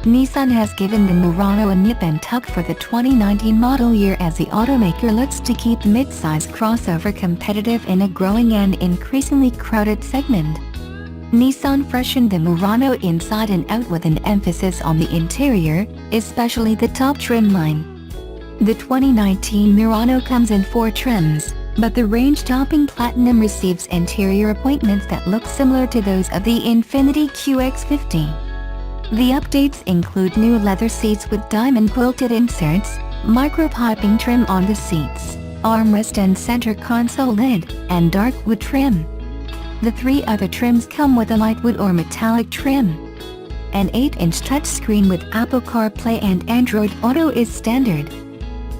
Nissan has given the Murano a nip and tuck for the 2019 model year as the automaker looks to keep the mid-size crossover competitive in a growing and increasingly crowded segment. Nissan freshened the Murano inside and out with an emphasis on the interior, especially the top trim line. The 2019 Murano comes in 4 trims, but the range-topping Platinum receives interior appointments that look similar to those of the Infiniti QX50. The updates include new leather seats with diamond-quilted inserts, micro-piping trim on the seats, armrest and center console lid, and dark wood trim. The 3 other trims come with a light wood or metallic trim. An 8-inch touchscreen with Apple CarPlay and Android Auto is standard.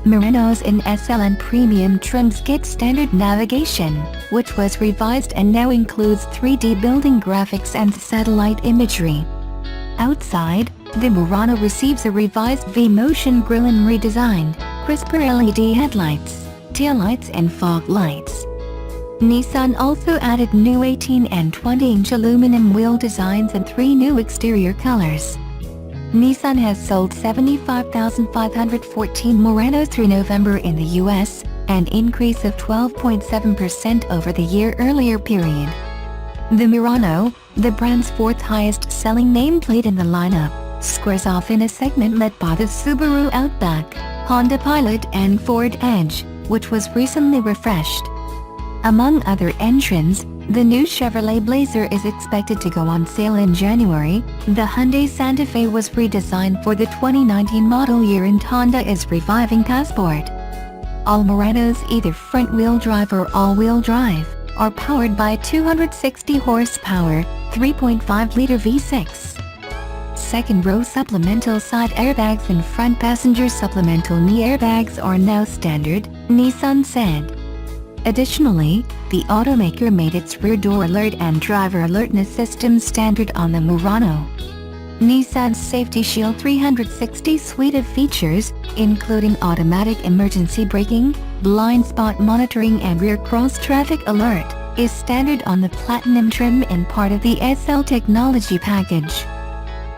Muranos in SL and Premium trims get standard navigation, which was revised and now includes 3D building graphics and satellite imagery. Outside, the Murano receives a revised V-Motion grille and redesigned, crisper LED headlights, taillights and fog lights. Nissan also added new 18 and 20-inch aluminum wheel designs and 3 new exterior colors. Nissan has sold 75,514 Muranos through November in the US, an increase of 12.7% over the year earlier period. The Murano, the brand's 4th highest-selling nameplate in the lineup, squares off in a segment led by the Subaru Outback, Honda Pilot and Ford Edge, which was recently refreshed. Among other entrants, the new Chevrolet Blazer is expected to go on sale in January, the Hyundai Santa Fe was redesigned for the 2019 model year and Honda is reviving Passport. All Muranos, either front-wheel drive or all-wheel drive, are powered by a 260 horsepower, 3.5-liter V6. Second-row supplemental side airbags and front passenger supplemental knee airbags are now standard, Nissan said. Additionally, the automaker made its rear door alert and driver alertness system standard on the Murano. Nissan's Safety Shield 360 suite of features, including automatic emergency braking, blind spot monitoring and rear cross-traffic alert, is standard on the Platinum trim and part of the SL technology package.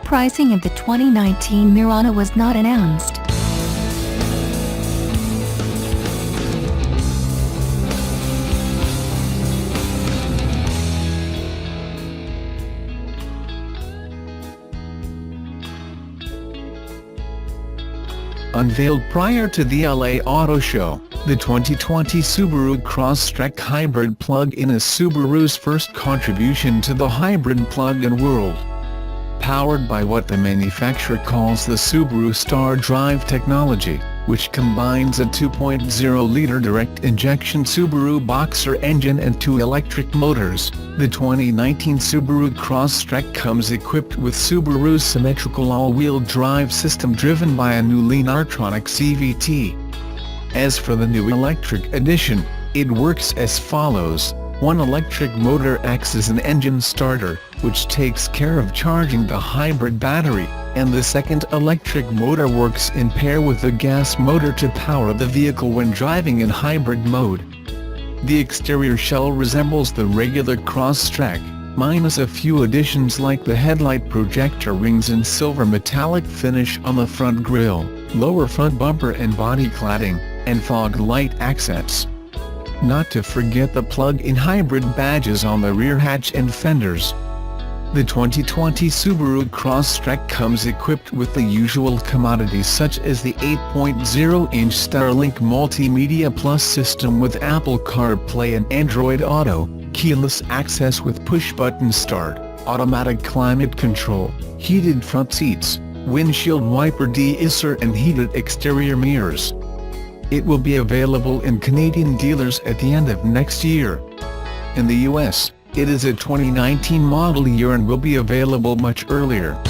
Pricing of the 2019 Murano was not announced. Unveiled prior to the LA Auto Show, the 2020 Subaru Crosstrek hybrid plug-in is Subaru's first contribution to the hybrid plug-in world. Powered by what the manufacturer calls the Subaru Star Drive technology, which combines a 2.0-liter direct-injection Subaru Boxer engine and 2 electric motors, the 2019 Subaru Crosstrek comes equipped with Subaru's symmetrical all-wheel drive system driven by a new Lean-Artronic CVT. As for the new electric edition, it works as follows. One electric motor acts as an engine starter, which takes care of charging the hybrid battery, and the second electric motor works in pair with the gas motor to power the vehicle when driving in hybrid mode. The exterior shell resembles the regular Crosstrek, minus a few additions like the headlight projector rings and silver metallic finish on the front grille, lower front bumper and body cladding, and fog light accents. Not to forget the plug-in hybrid badges on the rear hatch and fenders. The 2020 Subaru Crosstrek comes equipped with the usual commodities such as the 8.0-inch Starlink Multimedia Plus system with Apple CarPlay and Android Auto, keyless access with push-button start, automatic climate control, heated front seats, windshield wiper de-isser and heated exterior mirrors. It will be available in Canadian dealers at the end of next year. In the US, it is a 2019 model year and will be available much earlier.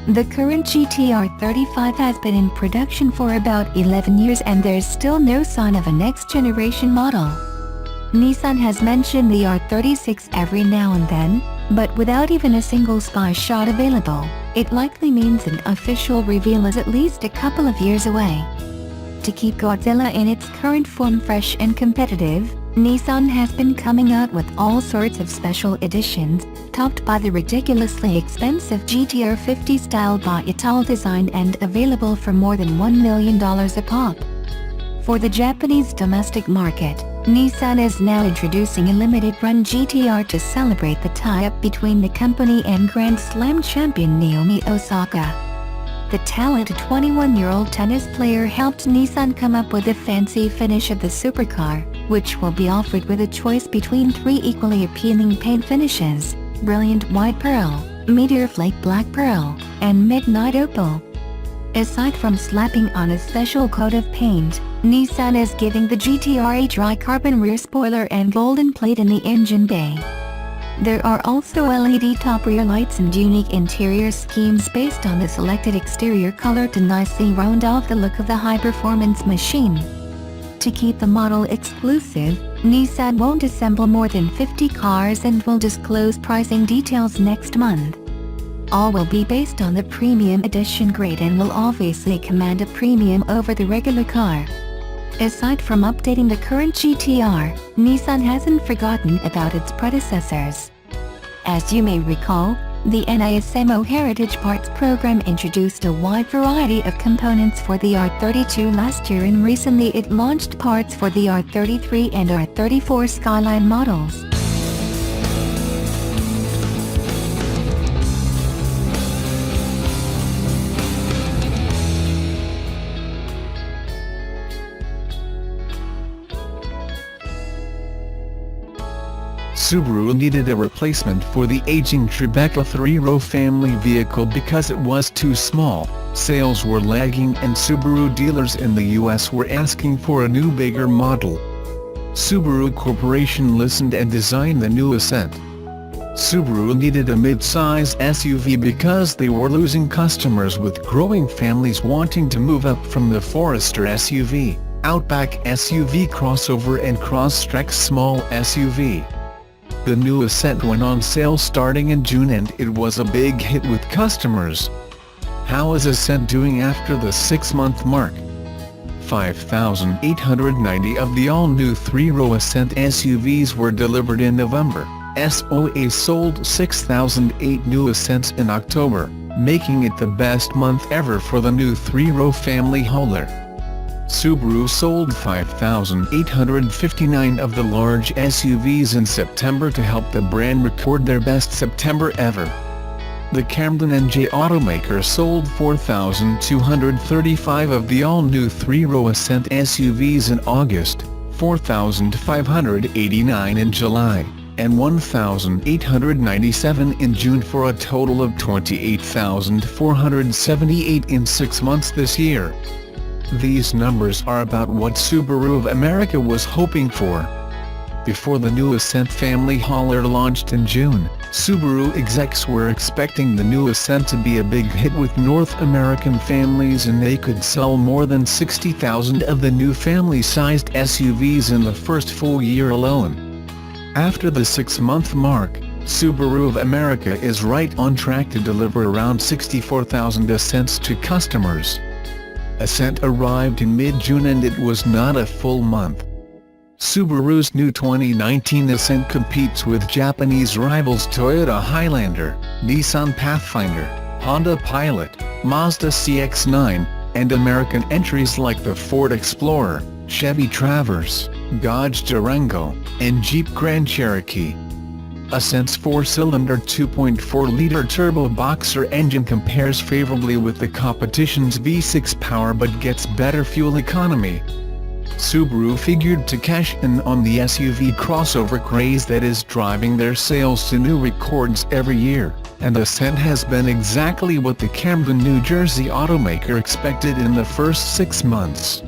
The current GTR 35 has been in production for about 11 years and there's still no sign of a next-generation model. Nissan has mentioned the R36 every now and then, But without even a single spy shot available, it likely means an official reveal is at least a couple of years away. To keep Godzilla in its current form fresh and competitive, Nissan has been coming out with all sorts of special editions, topped by the ridiculously expensive GTR 50 style by Ital design and available for more than $1 million a pop. For the Japanese domestic market, Nissan is now introducing a limited-run GTR to celebrate the tie-up between the company and Grand Slam champion Naomi Osaka. The talented 21-year-old tennis player helped Nissan come up with a fancy finish of the supercar, which will be offered with a choice between 3 equally appealing paint finishes: Brilliant White Pearl, Meteor Flake Black Pearl, and Midnight Opal. Aside from slapping on a special coat of paint, Nissan is giving the GTR a dry carbon rear spoiler and golden plate in the engine bay. There are also LED top rear lights and unique interior schemes based on the selected exterior color to nicely round off the look of the high-performance machine. To keep the model exclusive, Nissan won't assemble more than 50 cars and will disclose pricing details next month. All will be based on the premium edition grade and will obviously command a premium over the regular car. Aside from updating the current GTR, Nissan hasn't forgotten about its predecessors. As you may recall, the NISMO Heritage Parts Program introduced a wide variety of components for the R32 last year, and recently it launched parts for the R33 and R34 Skyline models. Subaru needed a replacement for the aging Tribeca 3-row family vehicle because it was too small, sales were lagging, and Subaru dealers in the US were asking for a new bigger model. Subaru Corporation listened and designed the new Ascent. Subaru needed a mid-size SUV because they were losing customers with growing families wanting to move up from the Forester SUV, Outback SUV crossover and Crosstrek small SUV. The new Ascent went on sale starting in June and it was a big hit with customers. How is Ascent doing after the 6-month mark? 5,890 of the all-new 3-row Ascent SUVs were delivered in November. SOA sold 6,008 new Ascents in October, making it the best month ever for the new 3-row family hauler. Subaru sold 5,859 of the large SUVs in September to help the brand record their best September ever. The Camden NJ automaker sold 4,235 of the all-new 3-row Ascent SUVs in August, 4,589 in July, and 1,897 in June, for a total of 28,478 in 6 months this year. These numbers are about what Subaru of America was hoping for. Before the new Ascent family hauler launched in June, Subaru execs were expecting the new Ascent to be a big hit with North American families, and they could sell more than 60,000 of the new family-sized SUVs in the first full year alone. After the 6-month mark, Subaru of America is right on track to deliver around 64,000 Ascents to customers. Ascent arrived in mid-June and it was not a full month. Subaru's new 2019 Ascent competes with Japanese rivals Toyota Highlander, Nissan Pathfinder, Honda Pilot, Mazda CX-9, and American entries like the Ford Explorer, Chevy Traverse, Dodge Durango, and Jeep Grand Cherokee. Ascent's 4-cylinder 2.4-liter turbo boxer engine compares favorably with the competition's V6 power but gets better fuel economy. Subaru figured to cash in on the SUV crossover craze that is driving their sales to new records every year, and Ascent has been exactly what the Camden, New Jersey automaker expected in the first 6 months.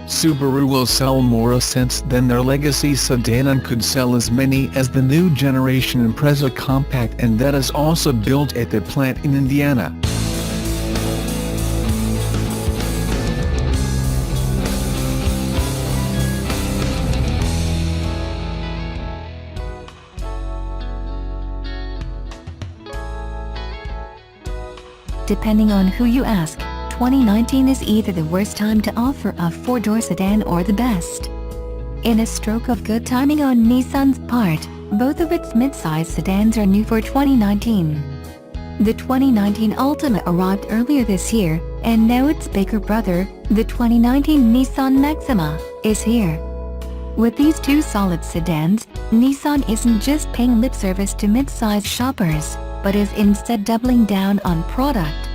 Subaru will sell more Ascents than their legacy sedan and could sell as many as the new generation Impreza compact, and that is also built at the plant in Indiana. Depending on who you ask, 2019 is either the worst time to offer a four-door sedan or the best. In a stroke of good timing on Nissan's part, both of its mid-size sedans are new for 2019. The 2019 Altima arrived earlier this year, and now its bigger brother, the 2019 Nissan Maxima, is here. With these two solid sedans, Nissan isn't just paying lip service to mid-size shoppers, but is instead doubling down on product.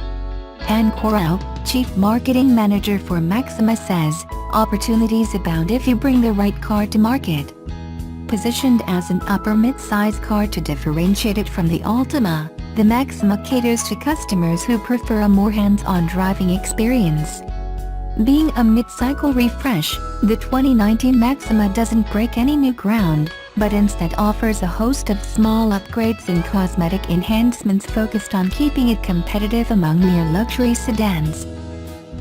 Ann Corral, Chief Marketing Manager for Maxima, says, "Opportunities abound if you bring the right car to market." Positioned as an upper mid-size car to differentiate it from the Altima, the Maxima caters to customers who prefer a more hands-on driving experience. Being a mid-cycle refresh, the 2019 Maxima doesn't break any new ground, but instead offers a host of small upgrades and cosmetic enhancements focused on keeping it competitive among near luxury sedans.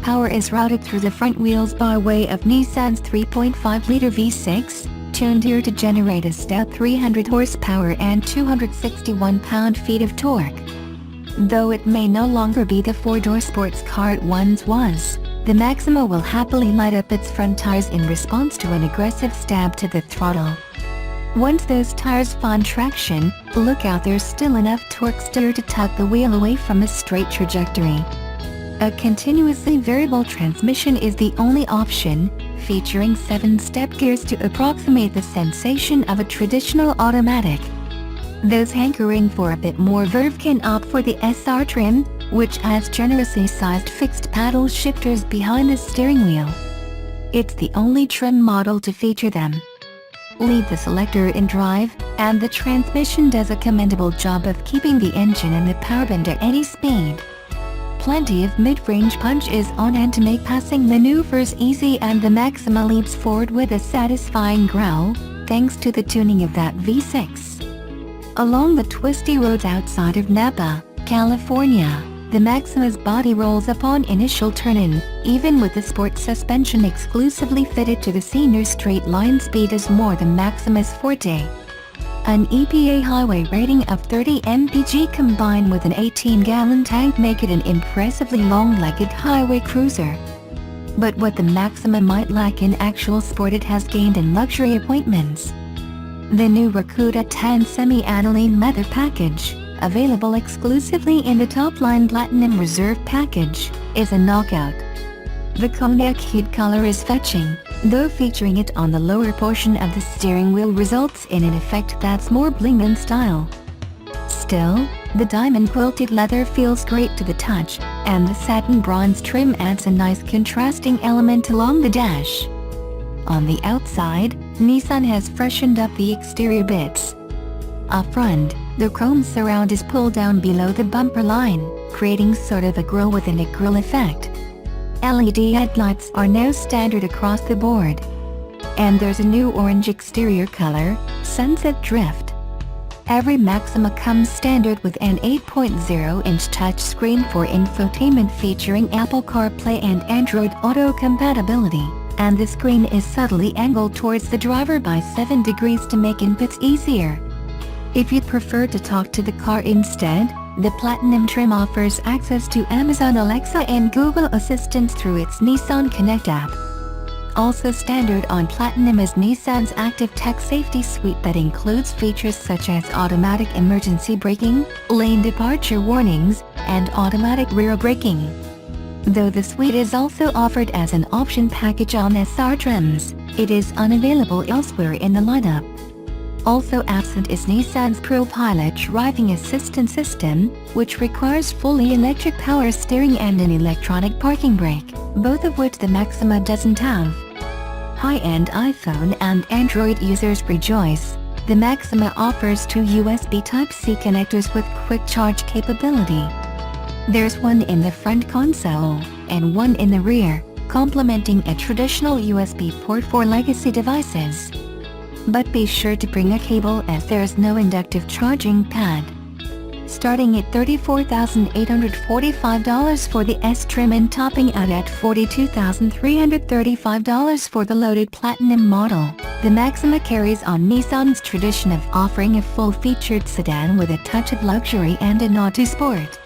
Power is routed through the front wheels by way of Nissan's 3.5-liter V6, tuned here to generate a stout 300 horsepower and 261 pound-feet of torque. Though it may no longer be the four-door sports car it once was, the Maxima will happily light up its front tires in response to an aggressive stab to the throttle. Once those tires find traction, look out, there's still enough torque steer to tuck the wheel away from a straight trajectory. A continuously variable transmission is the only option, featuring 7-step gears to approximate the sensation of a traditional automatic. Those hankering for a bit more verve can opt for the SR trim, which has generously sized fixed paddle shifters behind the steering wheel. It's the only trim model to feature them. Leave the selector in drive, and the transmission does a commendable job of keeping the engine and the power band at any speed. Plenty of mid-range punch is on hand to make passing maneuvers easy, and the Maxima leaps forward with a satisfying growl, thanks to the tuning of that V6. Along the twisty roads outside of Napa, California, the Maxima's body rolls upon initial turn-in, even with the sport suspension exclusively fitted to the senior straight line. Speed is more than Maxima's forte. An EPA highway rating of 30 mpg combined with an 18-gallon tank make it an impressively long-legged highway cruiser. But what the Maxima might lack in actual sport, it has gained in luxury appointments. The new Rakuda 10 semi-aniline leather package, available exclusively in the top-line Platinum Reserve package, is a knockout. The cognac hued color is fetching, though featuring it on the lower portion of the steering wheel results in an effect that's more bling than style. Still, the diamond-quilted leather feels great to the touch, and the satin bronze trim adds a nice contrasting element along the dash. On the outside, Nissan has freshened up the exterior bits. Up front, the chrome surround is pulled down below the bumper line, creating sort of a grille within a grille effect. LED headlights are now standard across the board. And there's a new orange exterior color, Sunset Drift. Every Maxima comes standard with an 8.0-inch touchscreen for infotainment featuring Apple CarPlay and Android Auto compatibility, and the screen is subtly angled towards the driver by 7 degrees to make inputs easier. If you'd prefer to talk to the car instead, the Platinum trim offers access to Amazon Alexa and Google Assistant through its Nissan Connect app. Also standard on Platinum is Nissan's Active Tech Safety Suite that includes features such as automatic emergency braking, lane departure warnings, and automatic rear braking. Though the suite is also offered as an option package on SR trims, it is unavailable elsewhere in the lineup. Also absent is Nissan's ProPilot driving assistance system, which requires fully electric power steering and an electronic parking brake, both of which the Maxima doesn't have. High-end iPhone and Android users rejoice. The Maxima offers 2 USB Type-C connectors with quick charge capability. There's one in the front console, and one in the rear, complementing a traditional USB port for legacy devices. But be sure to bring a cable as there's no inductive charging pad. Starting at $34,845 for the S trim and topping out at $42,335 for the loaded Platinum model, the Maxima carries on Nissan's tradition of offering a full-featured sedan with a touch of luxury and a nod to sport.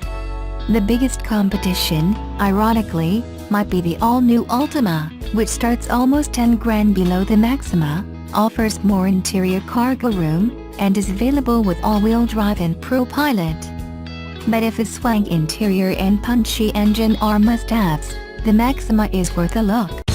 The biggest competition, ironically, might be the all-new Altima, which starts almost 10 grand below the Maxima, offers more interior cargo room, and is available with all-wheel drive and ProPilot. But if a swank interior and punchy engine are must-haves, the Maxima is worth a look.